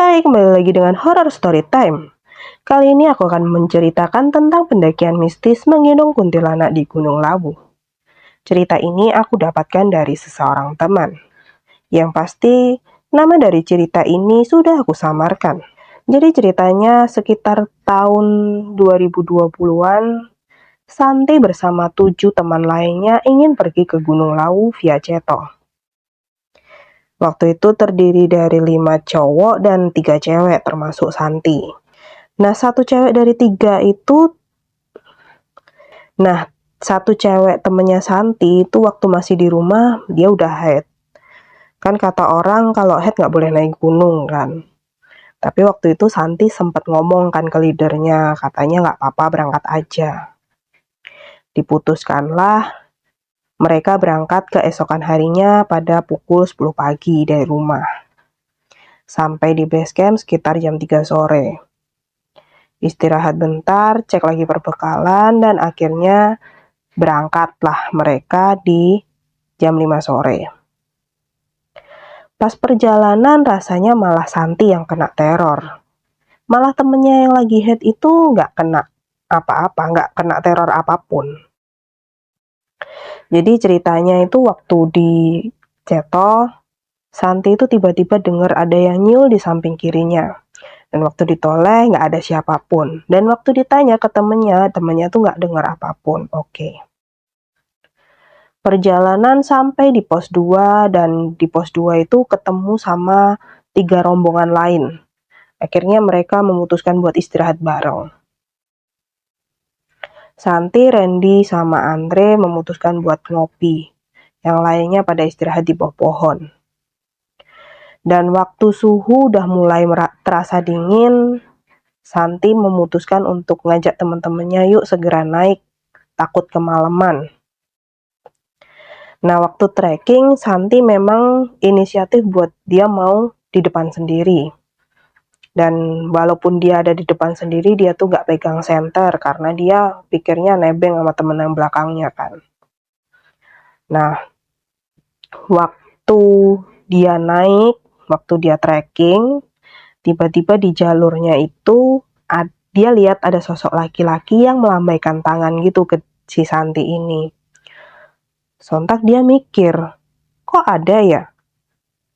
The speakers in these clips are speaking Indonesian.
Hai, kembali lagi dengan Horror Story Time. Kali ini aku akan menceritakan tentang pendakian mistis menggendong kuntilanak di Gunung Lawu. Cerita ini aku dapatkan dari seseorang teman. Yang pasti, nama dari cerita ini sudah aku samarkan. Jadi ceritanya sekitar tahun 2020-an, Santi bersama 7 teman lainnya ingin pergi ke Gunung Lawu via Ceto. Waktu itu terdiri dari 5 cowok dan 3 cewek termasuk Santi. Nah, satu cewek temennya Santi itu waktu masih di rumah dia udah haid. Kan kata orang kalau haid nggak boleh naik gunung kan. Tapi waktu itu Santi sempat ngomong kan ke leadernya, katanya nggak apa-apa berangkat aja. Diputuskanlah mereka berangkat keesokan harinya pada pukul 10 pagi dari rumah. Sampai di base camp sekitar jam 3 sore. Istirahat bentar, cek lagi perbekalan, dan akhirnya berangkatlah mereka di jam 5 sore. Pas perjalanan rasanya malah Santi yang kena teror. Malah temennya yang lagi head itu nggak kena apa-apa, nggak kena teror apapun. Jadi ceritanya itu waktu di Ceto, Santi itu tiba-tiba dengar ada yang nyul di samping kirinya. Dan waktu ditoleh nggak ada siapapun. Dan waktu ditanya ke temennya tuh nggak dengar apapun. Oke. Perjalanan sampai di pos 2 dan di pos 2 itu ketemu sama 3 rombongan lain. Akhirnya mereka memutuskan buat istirahat bareng. Santi, Randy, sama Andre memutuskan buat ngopi. Yang lainnya pada istirahat di bawah pohon. Dan waktu suhu udah mulai terasa dingin, Santi memutuskan untuk ngajak teman-temannya yuk segera naik, takut kemalaman. Nah, waktu trekking, Santi memang inisiatif buat dia mau di depan sendiri. Dan walaupun dia ada di depan sendiri, dia tuh gak pegang senter karena dia pikirnya nebeng sama temen yang belakangnya kan. Nah, waktu dia naik, waktu dia trekking, tiba-tiba di jalurnya itu dia lihat ada sosok laki-laki yang melambaikan tangan gitu ke si Santi ini. Sontak dia mikir, kok ada ya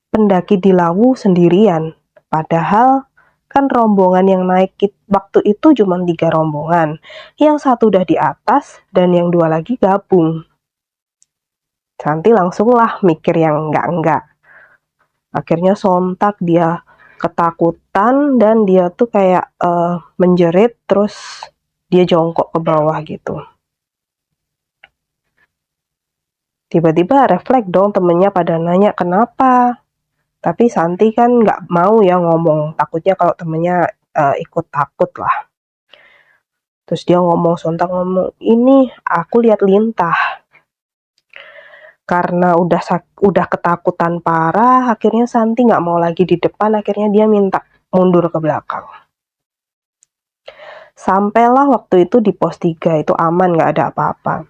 pendaki di Lawu sendirian? Padahal kan rombongan yang naik waktu itu cuma 3 rombongan. Yang satu udah di atas dan yang 2 lagi gabung. Santi langsunglah mikir yang enggak-enggak. Akhirnya sontak dia ketakutan dan dia tuh kayak menjerit, terus dia jongkok ke bawah gitu. Tiba-tiba refleks dong temennya pada nanya kenapa. Tapi Santi kan nggak mau ya ngomong, takutnya kalau temennya ikut takut lah. Terus dia sontak ngomong, ini aku lihat lintah. Karena udah ketakutan parah, akhirnya Santi nggak mau lagi di depan, akhirnya dia minta mundur ke belakang. Sampailah waktu itu di pos 3 itu aman, nggak ada apa-apa.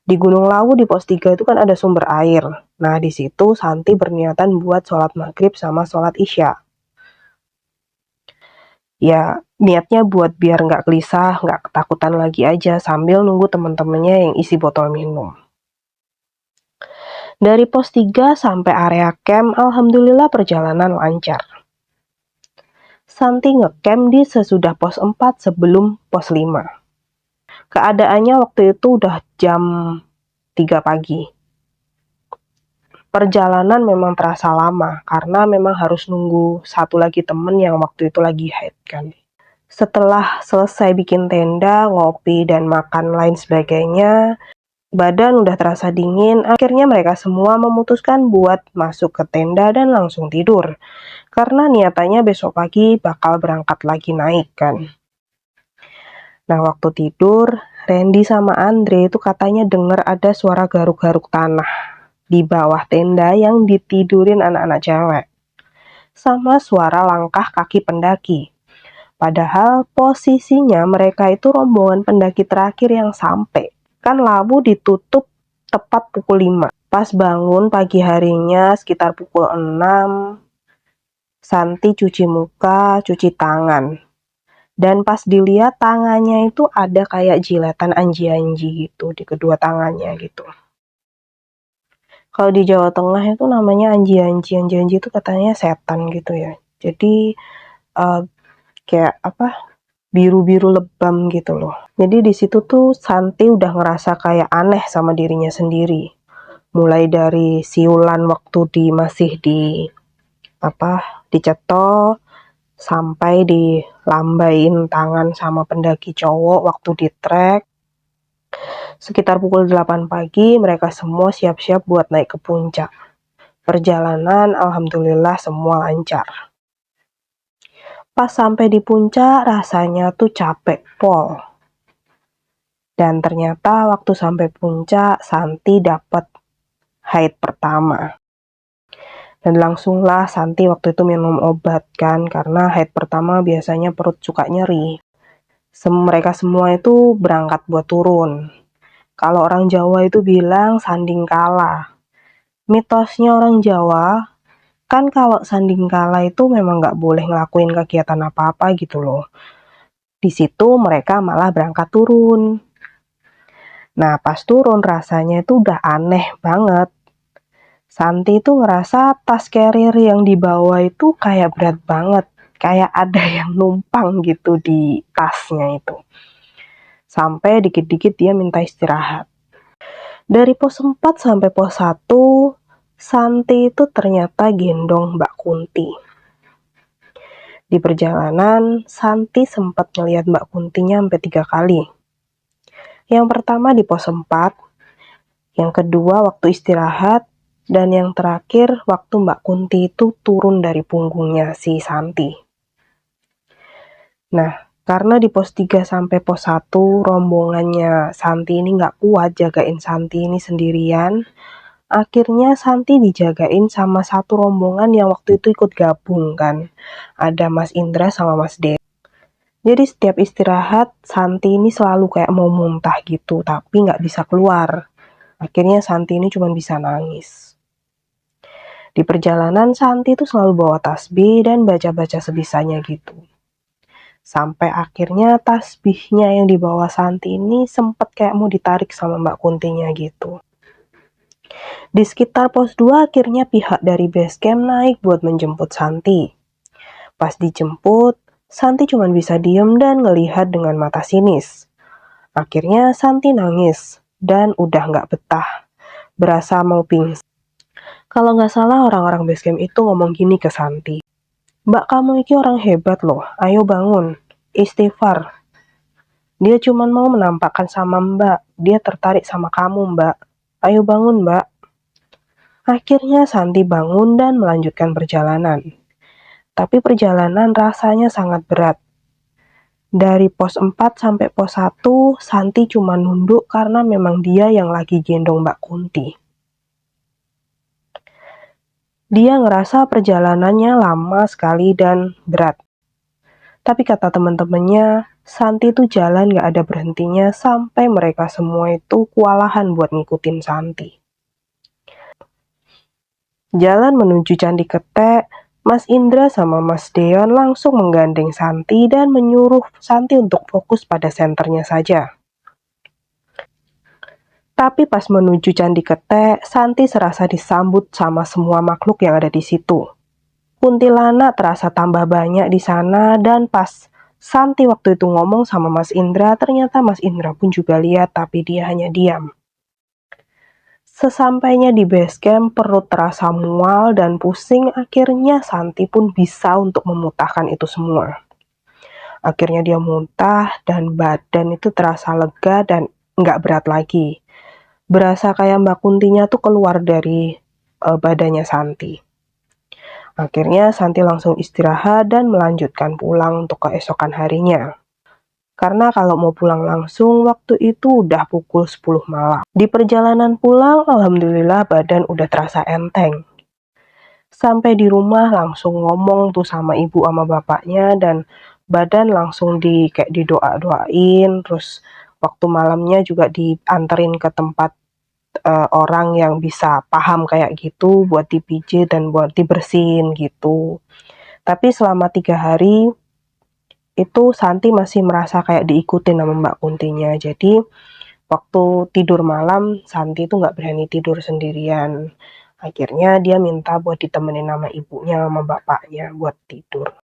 Di Gunung Lawu di pos 3 itu kan ada sumber air. Nah, di situ Santi berniatan buat sholat maghrib sama sholat isya. Ya, niatnya buat biar nggak gelisah, nggak ketakutan lagi aja sambil nunggu teman-temannya yang isi botol minum. Dari pos 3 sampai area camp, alhamdulillah perjalanan lancar. Santi ngecamp di sesudah pos 4 sebelum pos 5. Keadaannya waktu itu udah jam 3 pagi. Perjalanan memang terasa lama karena memang harus nunggu satu lagi temen yang waktu itu lagi haid kan. Setelah selesai bikin tenda, ngopi dan makan lain sebagainya, badan udah terasa dingin, akhirnya mereka semua memutuskan buat masuk ke tenda dan langsung tidur. Karena niatannya besok pagi bakal berangkat lagi naik kan. Nah, waktu tidur, Randy sama Andre itu katanya dengar ada suara garuk-garuk tanah di bawah tenda yang ditidurin anak-anak cewek. Sama suara langkah kaki pendaki. Padahal posisinya mereka itu rombongan pendaki terakhir yang sampai. Kan Lawu ditutup tepat pukul 5. Pas bangun pagi harinya sekitar pukul 6, Santi cuci muka, cuci tangan. Dan pas dilihat tangannya itu ada kayak jilatan anji-anji gitu di kedua tangannya gitu. Kalau di Jawa Tengah itu namanya anji-anji. Anji-anji itu katanya setan gitu ya. Jadi kayak biru-biru lebam gitu loh. Jadi di situ tuh Santi udah ngerasa kayak aneh sama dirinya sendiri. Mulai dari siulan waktu masih diceto, sampai dilambain tangan sama pendaki cowok waktu di trek. Sekitar pukul 8 pagi mereka semua siap-siap buat naik ke puncak. Perjalanan alhamdulillah semua lancar. Pas sampai di puncak rasanya tuh capek pol. Dan ternyata waktu sampai puncak Santi dapat haid pertama. Dan langsunglah Santi waktu itu minum obat kan, karena haid pertama biasanya perut suka nyeri. Mereka semua itu berangkat buat turun. Kalau orang Jawa itu bilang sanding kala. Mitosnya orang Jawa kan kalau sanding kala itu memang nggak boleh ngelakuin kegiatan apa-apa gitu loh. Di situ mereka malah berangkat turun. Nah pas turun rasanya itu udah aneh banget. Santi itu ngerasa tas carrier yang dibawa itu kayak berat banget. Kayak ada yang numpang gitu di tasnya itu. Sampai dikit-dikit dia minta istirahat. Dari pos 4 sampai pos 1, Santi itu ternyata gendong Mbak Kunti. Di perjalanan, Santi sempat melihat Mbak Kuntinya sampai 3 kali. Yang pertama di pos 4, yang kedua waktu istirahat, dan yang terakhir waktu Mbak Kunti itu turun dari punggungnya si Santi. Nah, karena di pos 3 sampai pos 1 rombongannya Santi ini nggak kuat jagain Santi ini sendirian, akhirnya Santi dijagain sama satu rombongan yang waktu itu ikut gabung kan. Ada Mas Indra sama Mas De. Jadi setiap istirahat, Santi ini selalu kayak mau muntah gitu, tapi nggak bisa keluar. Akhirnya Santi ini cuma bisa nangis. Di perjalanan, Santi itu selalu bawa tasbih dan baca-baca sebisanya gitu. Sampai akhirnya tasbihnya yang dibawa Santi ini sempet kayak mau ditarik sama Mbak Kuntinya gitu. Di sekitar pos 2 akhirnya pihak dari base camp naik buat menjemput Santi. Pas dijemput, Santi cuma bisa diem dan ngelihat dengan mata sinis. Akhirnya Santi nangis dan udah nggak betah, berasa mau pingsan. Kalau nggak salah orang-orang base camp itu ngomong gini ke Santi. Mbak kamu ini orang hebat loh, ayo bangun, istighfar. Dia cuma mau menampakkan sama mbak, dia tertarik sama kamu mbak. Ayo bangun mbak. Akhirnya Santi bangun dan melanjutkan perjalanan. Tapi perjalanan rasanya sangat berat. Dari pos 4 sampai pos 1, Santi cuma nunduk karena memang dia yang lagi gendong Mbak Kunti. Dia ngerasa perjalanannya lama sekali dan berat. Tapi kata teman-temannya, Santi itu jalan gak ada berhentinya sampai mereka semua itu kewalahan buat ngikutin Santi. Jalan menuju Candi Ketek, Mas Indra sama Mas Deon langsung menggandeng Santi dan menyuruh Santi untuk fokus pada senternya saja. Tapi pas menuju Candi Ketek, Santi serasa disambut sama semua makhluk yang ada di situ. Kuntilanak terasa tambah banyak di sana dan pas Santi waktu itu ngomong sama Mas Indra, ternyata Mas Indra pun juga lihat tapi dia hanya diam. Sesampainya di base camp, perut terasa mual dan pusing, akhirnya Santi pun bisa untuk memuntahkan itu semua. Akhirnya dia muntah dan badan itu terasa lega dan nggak berat lagi. Berasa kayak Mbak Kuntinya tuh keluar dari badannya Santi. Akhirnya Santi langsung istirahat dan melanjutkan pulang untuk keesokan harinya. Karena kalau mau pulang langsung, waktu itu udah pukul 10 malam. Di perjalanan pulang, alhamdulillah badan udah terasa enteng. Sampai di rumah langsung ngomong tuh sama ibu sama bapaknya dan badan langsung kayak didoa-doain. Terus waktu malamnya juga dianterin ke tempat orang yang bisa paham kayak gitu buat dipijit dan buat dibersihin gitu. Tapi selama 3 hari itu Santi masih merasa kayak diikutin sama Mbak Kuntinya. Jadi waktu tidur malam Santi itu nggak berani tidur sendirian. Akhirnya dia minta buat ditemenin sama ibunya sama bapaknya buat tidur.